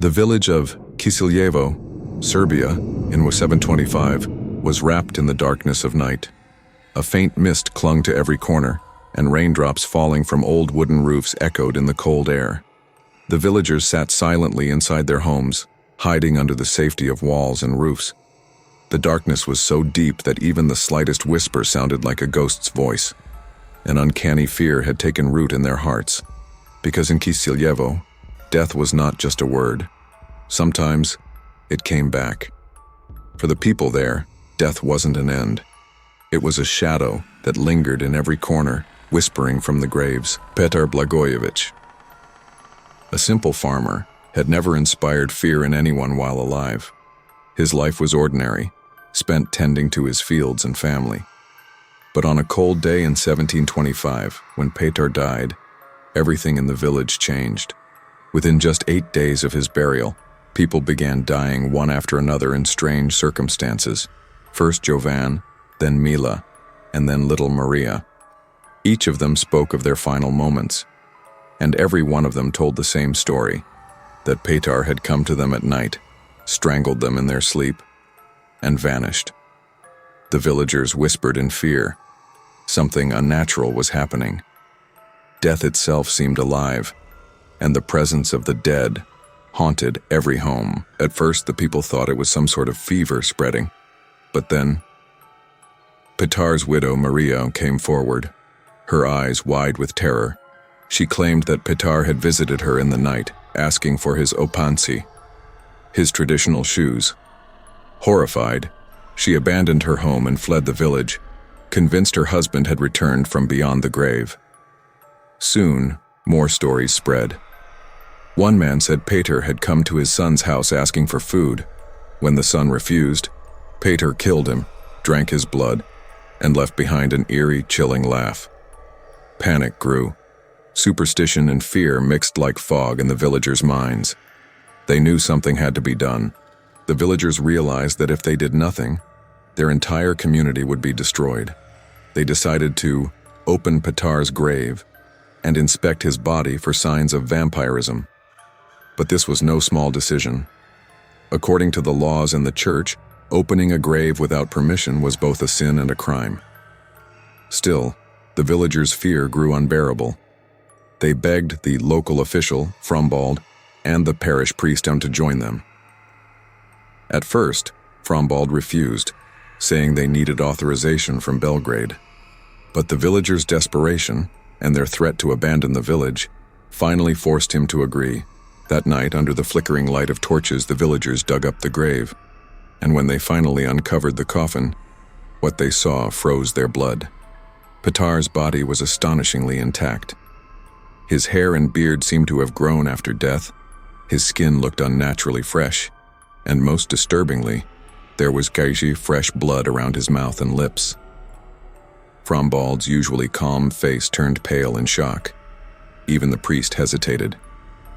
The village of Kisiljevo, Serbia, in 725, was wrapped in the darkness of night. A faint mist clung to every corner, and raindrops falling from old wooden roofs echoed in the cold air. The villagers sat silently inside their homes, hiding under the safety of walls and roofs. The darkness was so deep that even the slightest whisper sounded like a ghost's voice. An uncanny fear had taken root in their hearts, because in Kisiljevo, death was not just a word. Sometimes it came back. For the people there, death wasn't an end. It was a shadow that lingered in every corner, whispering from the graves. Petar Blagojević, a simple farmer, had never inspired fear in anyone while alive. His life was ordinary, spent tending to his fields and family. But on a cold day in 1725, when Petar died, everything in the village changed. Within just 8 days of his burial, people began dying one after another in strange circumstances. First Jovan, then Mila, and then little Maria. Each of them spoke of their final moments, and every one of them told the same story, that Petar had come to them at night, strangled them in their sleep, and vanished. The villagers whispered in fear. Something unnatural was happening. Death itself seemed alive, and the presence of the dead haunted every home. At first, the people thought it was some sort of fever spreading. But then, Petar's widow, Maria, came forward, her eyes wide with terror. She claimed that Petar had visited her in the night, asking for his opanci, his traditional shoes. Horrified, she abandoned her home and fled the village, convinced her husband had returned from beyond the grave. Soon, more stories spread. One man said Petar had come to his son's house asking for food. When the son refused, Petar killed him, drank his blood, and left behind an eerie, chilling laugh. Panic grew. Superstition and fear mixed like fog in the villagers' minds. They knew something had to be done. The villagers realized that if they did nothing, their entire community would be destroyed. They decided to open Petar's grave and inspect his body for signs of vampirism. But this was no small decision. According to the laws in the church, opening a grave without permission was both a sin and a crime. Still, the villagers' fear grew unbearable. They begged the local official, Frambald, and the parish priest to join them. At first, Frambald refused, saying they needed authorization from Belgrade. But the villagers' desperation, and their threat to abandon the village, finally forced him to agree. That night, under the flickering light of torches, the villagers dug up the grave, and when they finally uncovered the coffin, what they saw froze their blood. Petar's body was astonishingly intact. His hair and beard seemed to have grown after death, his skin looked unnaturally fresh, and most disturbingly, there was gauzy, fresh blood around his mouth and lips. Frambald's usually calm face turned pale in shock. Even the priest hesitated,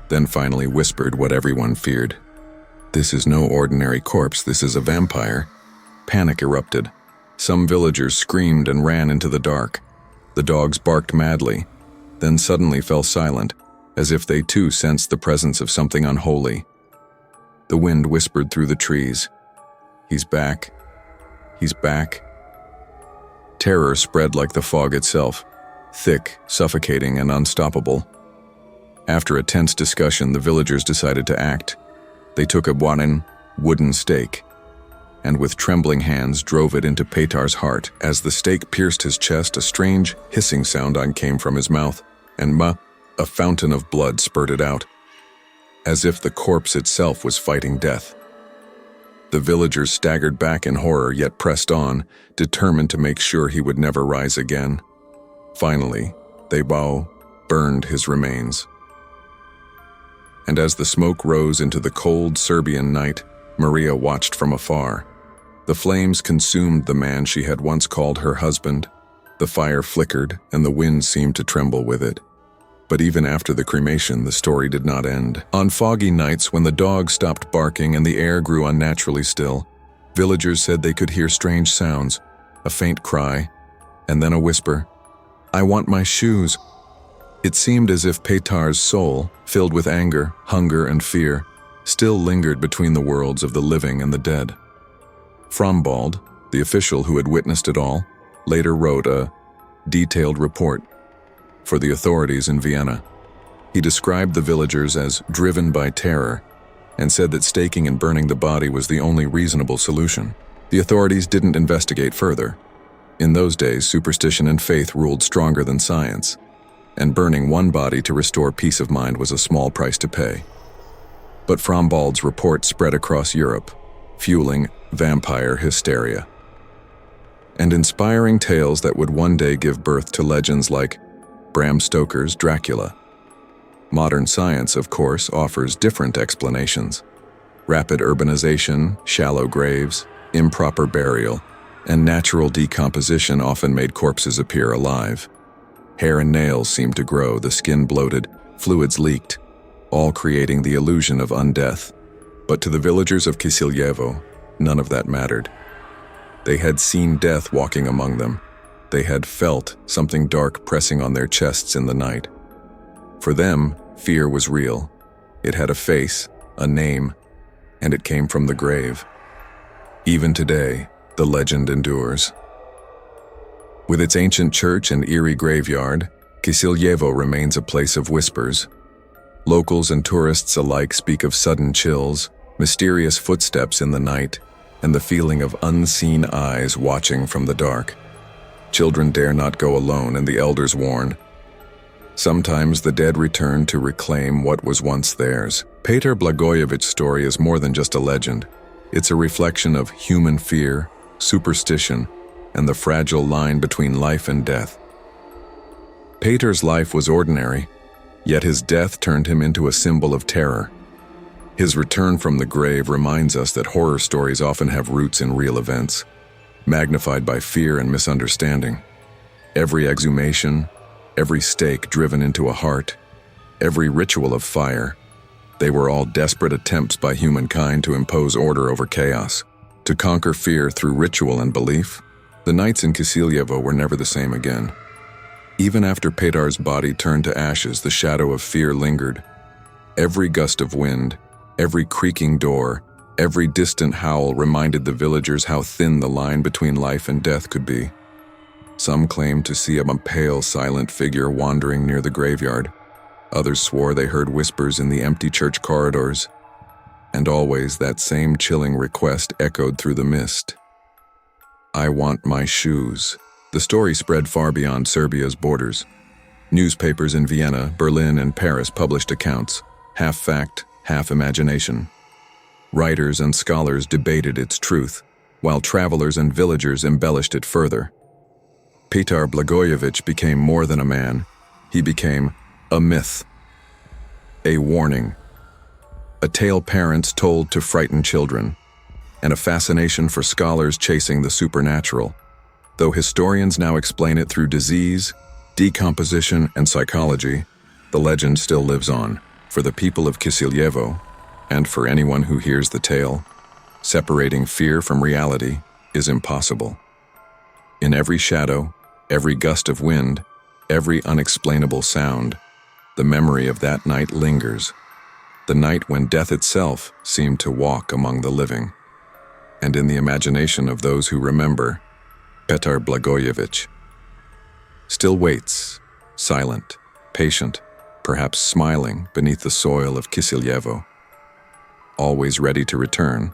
then finally whispered what everyone feared. "This is no ordinary corpse, this is a vampire." Panic erupted. Some villagers screamed and ran into the dark. The dogs barked madly, then suddenly fell silent, as if they too sensed the presence of something unholy. The wind whispered through the trees, "He's back. He's back." Terror spread like the fog itself, thick, suffocating, and unstoppable. After a tense discussion, the villagers decided to act. They took a wooden stake, and with trembling hands drove it into Petar's heart. As the stake pierced his chest, a strange, hissing sound came from his mouth, and a fountain of blood spurted out, as if the corpse itself was fighting death. The villagers staggered back in horror, yet pressed on, determined to make sure he would never rise again. Finally, they burned his remains. And as the smoke rose into the cold Serbian night, Maria watched from afar. The flames consumed the man she had once called her husband. The fire flickered, and the wind seemed to tremble with it. But even after the cremation, the story did not end. On foggy nights, when the dogs stopped barking and the air grew unnaturally still, villagers said they could hear strange sounds, a faint cry, and then a whisper, "I want my shoes." It seemed as if Petar's soul, filled with anger, hunger, and fear, still lingered between the worlds of the living and the dead. Frambald, the official who had witnessed it all, later wrote a detailed report for the authorities in Vienna. He described the villagers as driven by terror and said that staking and burning the body was the only reasonable solution. The authorities didn't investigate further. In those days, superstition and faith ruled stronger than science, and burning one body to restore peace of mind was a small price to pay. But Frambald's report spread across Europe, fueling vampire hysteria and inspiring tales that would one day give birth to legends like Bram Stoker's Dracula. Modern science, of course, offers different explanations. Rapid urbanization, shallow graves, improper burial, and natural decomposition often made corpses appear alive. Hair and nails seemed to grow, the skin bloated, fluids leaked, all creating the illusion of undeath. But to the villagers of Kisiljevo, none of that mattered. They had seen death walking among them. They had felt something dark pressing on their chests in the night. For them, fear was real. It had a face, a name, and it came from the grave. Even today, the legend endures. With its ancient church and eerie graveyard, Kisiljevo remains a place of whispers. Locals and tourists alike speak of sudden chills, mysterious footsteps in the night, and the feeling of unseen eyes watching from the dark. Children dare not go alone, and the elders warn. Sometimes the dead return to reclaim what was once theirs. Petar Blagojević's story is more than just a legend. It's a reflection of human fear, superstition, and the fragile line between life and death. Petar's life was ordinary, yet his death turned him into a symbol of terror. His return from the grave reminds us that horror stories often have roots in real events, magnified by fear and misunderstanding. Every exhumation, every stake driven into a heart, every ritual of fire, they were all desperate attempts by humankind to impose order over chaos, to conquer fear through ritual and belief. The nights in Kisiljevo were never the same again. Even after Petar's body turned to ashes, the shadow of fear lingered. Every gust of wind, every creaking door, every distant howl reminded the villagers how thin the line between life and death could be. Some claimed to see a pale, silent figure wandering near the graveyard. Others swore they heard whispers in the empty church corridors. And always that same chilling request echoed through the mist. "I want my shoes." The story spread far beyond Serbia's borders. Newspapers in Vienna, Berlin, and Paris published accounts, half fact, half imagination. Writers and scholars debated its truth, while travelers and villagers embellished it further. Petar Blagojević became more than a man. He became a myth, a warning, a tale parents told to frighten children, and a fascination for scholars chasing the supernatural. Though historians now explain it through disease, decomposition, and psychology, the legend still lives on. For the people of Kisiljevo, and for anyone who hears the tale, separating fear from reality is impossible. In every shadow, every gust of wind, every unexplainable sound, the memory of that night lingers. The night when death itself seemed to walk among the living. And in the imagination of those who remember, Petar Blagojević still waits, silent, patient, perhaps smiling beneath the soil of Kisiljevo, always ready to return